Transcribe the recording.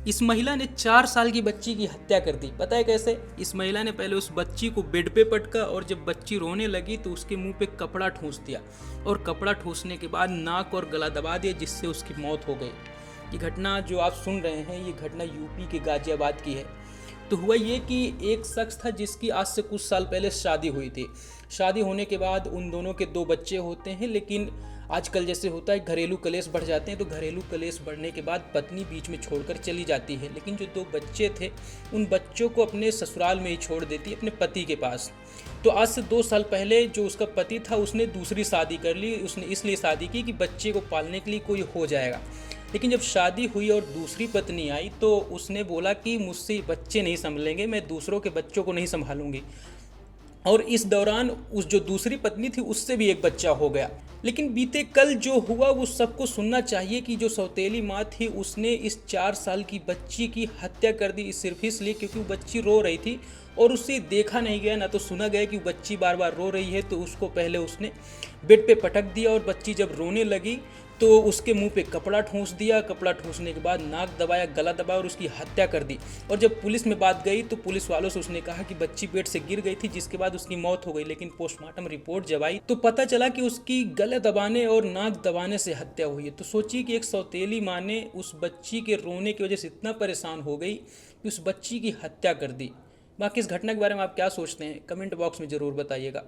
इस महिला ने 4 साल की बच्ची की हत्या कर दी। पता है कैसे? इस महिला ने पहले उस बच्ची को बेड पे पटका और जब बच्ची रोने लगी तो उसके मुंह पे कपड़ा ठूंस दिया और कपड़ा ठूंसने के बाद नाक और गला दबा दिया, जिससे उसकी मौत हो गई। ये घटना जो आप सुन रहे हैं, ये घटना यूपी के गाजियाबाद की है। तो हुआ ये कि एक शख्स था जिसकी आज से कुछ साल पहले शादी हुई थी। शादी होने के बाद उन दोनों के 2 बच्चे होते हैं, लेकिन आजकल जैसे होता है घरेलू कलेश बढ़ जाते हैं, तो घरेलू कलेश बढ़ने के बाद पत्नी बीच में छोड़कर चली जाती है। लेकिन जो 2 बच्चे थे, उन बच्चों को अपने ससुराल में ही छोड़ देती है, अपने पति के पास। तो आज से 2 साल पहले जो उसका पति था, उसने दूसरी शादी कर ली। उसने इसलिए शादी की कि बच्चे को पालने के लिए कोई हो जाएगा। लेकिन जब शादी हुई और दूसरी पत्नी आई तो उसने बोला कि मुझसे बच्चे नहीं संभलेंगे, मैं दूसरों के बच्चों को नहीं संभालूंगी। और इस दौरान उस जो दूसरी पत्नी थी उससे भी एक बच्चा हो गया। लेकिन बीते कल जो हुआ वो सबको सुनना चाहिए कि जो सौतेली माँ थी उसने इस 4 साल की बच्ची की हत्या कर दी, सिर्फ इसलिए क्योंकि वो बच्ची रो रही थी और उसे देखा नहीं गया, ना तो सुना गया कि बच्ची बार बार रो रही है। तो उसको पहले उसने बेड पे पटक दिया और बच्ची जब रोने लगी तो उसके मुंह पे कपड़ा ठूंस दिया। कपड़ा ठूंसने के बाद नाक दबाया, गला दबाया और उसकी हत्या कर दी। और जब पुलिस में बात गई तो पुलिस वालों से उसने कहा कि बच्ची बेड से गिर गई थी, जिसके बाद उसकी मौत हो गई। लेकिन पोस्टमार्टम रिपोर्ट जब आई तो पता चला कि उसकी गले दबाने और नाक दबाने से हत्या हुई है। तो सोचिए कि एक सौतेली माँ ने उस बच्ची के रोने की वजह से इतना परेशान हो गई कि उस बच्ची की हत्या कर दी। बाकी इस घटना के बारे में आप क्या सोचते हैं, कमेंट बॉक्स में ज़रूर बताइएगा।